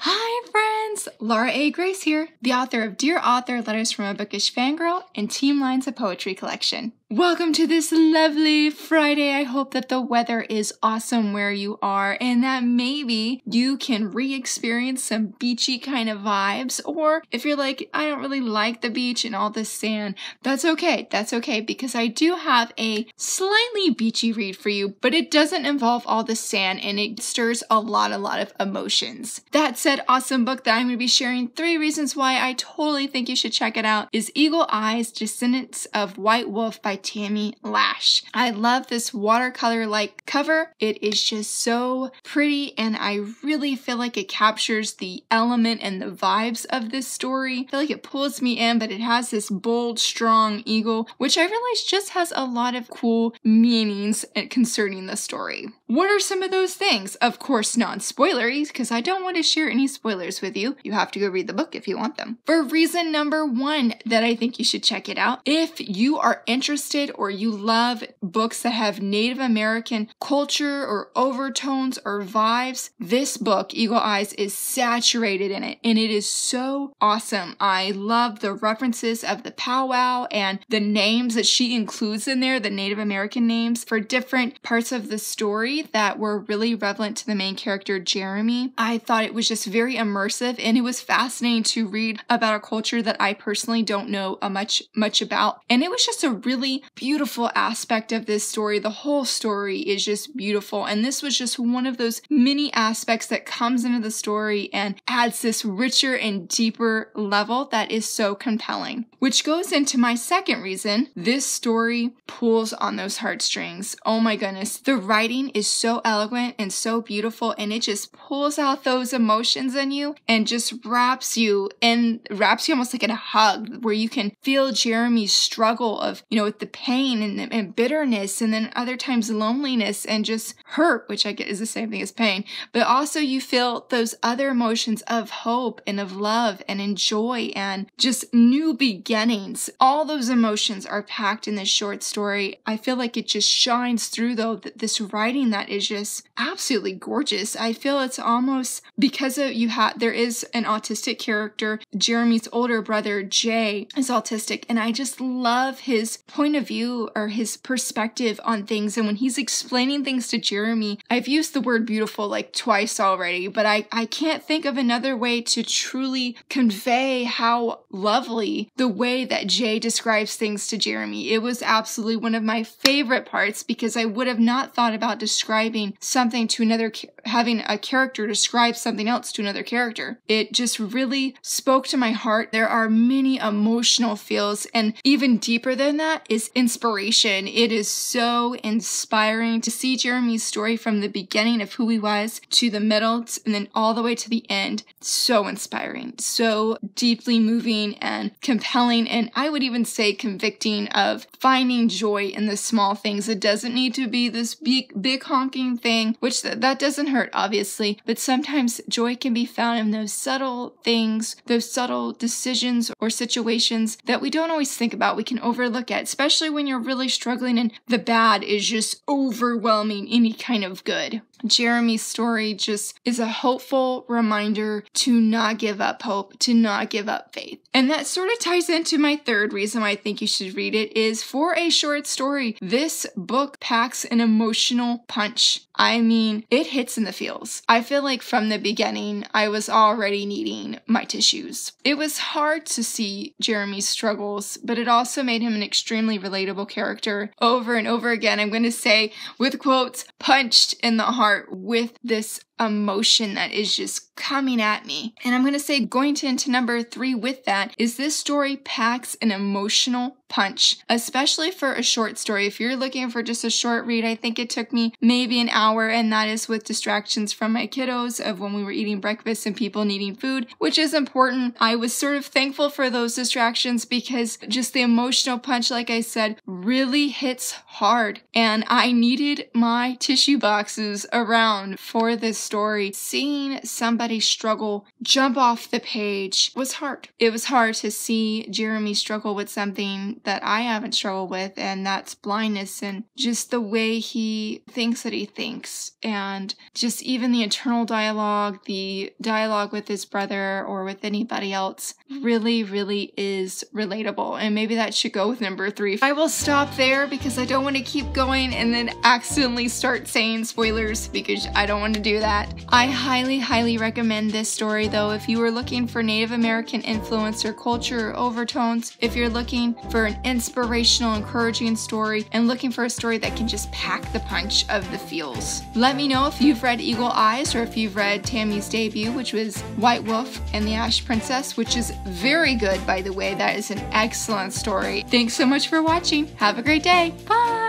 Hi friends! Laura A. Grace here, the author of Dear Author, Letters from a Bookish Fangirl, and Team Lines of Poetry collection. Welcome to this lovely Friday. I hope that the weather is awesome where you are and that maybe you can re-experience some beachy kind of vibes, or if you're like, I don't really like the beach and all this sand, that's okay. That's okay because I do have a slightly beachy read for you, but it doesn't involve all the sand and it stirs a lot of emotions. That said, awesome book that I'm going to be sharing 3 reasons why I totally think you should check it out is Eagle Eyes, Descendants of White Wolf by Tammy. I love this watercolor-like cover. It is just so pretty and I really feel like it captures the element and the vibes of this story. I feel like it pulls me in, but it has this bold, strong eagle, which I realize just has a lot of cool meanings concerning the story. What are some of those things? Of course, non-spoilery, because I don't want to share any spoilers with you. You have to go read the book if you want them. For reason number 1 that I think you should check it out, if you are interested or you love books that have Native American culture or overtones or vibes, this book, Eagle Eyes, is saturated in it and it is so awesome. I love the references of the powwow and the names that she includes in there, the Native American names for different parts of the story that were really relevant to the main character, Jeremy. I thought it was just very immersive and it was fascinating to read about a culture that I personally don't know much about. And it was just a really beautiful aspect of this story. The whole story is just beautiful. And this was just one of those mini aspects that comes into the story and adds this richer and deeper level that is so compelling. Which goes into my second reason. This story pulls on those heartstrings. Oh my goodness. The writing is so eloquent and so beautiful and it just pulls out those emotions in you and just wraps you almost like in a hug where you can feel Jeremy's struggle of, with the pain and bitterness and then other times loneliness and just hurt, which I get is the same thing as pain. But also you feel those other emotions of hope and of love and joy and just new beginnings. All those emotions are packed in this short story. I feel like it just shines through though this writing that is just absolutely gorgeous. I feel it's almost because there is an autistic character. Jeremy's older brother Jay is autistic and I just love his point of view or his perspective on things. And when he's explaining things to Jeremy, I've used the word beautiful like twice already, but I can't think of another way to truly convey how lovely the way that Jay describes things to Jeremy. It was absolutely one of my favorite parts because I would have not thought about describing something to another, having a character describe something else to another character. It just really spoke to my heart. There are many emotional feels and even deeper than that is inspiration. It is so inspiring to see Jeremy's story from the beginning of who he was to the middle and then all the way to the end. So inspiring, so deeply moving and compelling, and I would even say convicting of finding joy in the small things. It doesn't need to be this big honking thing, which that doesn't hurt obviously, but sometimes joy can be found in those subtle things, those subtle decisions or situations that we don't always think about, we can overlook at, especially when you're really struggling and the bad is just overwhelming any kind of good. Jeremy's story just is a hopeful reminder to not give up hope, to not give up faith. And that sort of ties into my third reason why I think you should read it is for a short story. This book packs an emotional punch. I mean, it hits in the feels. I feel like from the beginning, I was already needing my tissues. It was hard to see Jeremy's struggles, but it also made him an extremely relatable character. Over and over again, I'm going to say, with quotes, punched in the heart with this emotion that is just coming at me. And I'm going to say going into number 3 with that is this story packs an emotional punch, especially for a short story. If you're looking for just a short read, I think it took me maybe an hour, and that is with distractions from my kiddos of when we were eating breakfast and people needing food, which is important. I was sort of thankful for those distractions because just the emotional punch, like I said, really hits hard. And I needed my tissue boxes around for this story. Seeing somebody struggle, jump off the page was hard. It was hard to see Jeremy struggle with something something that I haven't struggled with, and that's blindness and just the way he thinks that he thinks. And just even the internal dialogue, the dialogue with his brother or with anybody else really, really is relatable. And maybe that should go with number 3. I will stop there because I don't want to keep going and then accidentally start saying spoilers because I don't want to do that. I highly, highly recommend this story though if you are looking for Native American influence or culture or overtones, if you're looking for an inspirational, encouraging story, and looking for a story that can just pack the punch of the feels. Let me know if you've read Eagle Eyes or if you've read Tammy's debut, which was White Wolf and the Ash Princess, which is very good, by the way. That is an excellent story. Thanks so much for watching. Have a great day. Bye!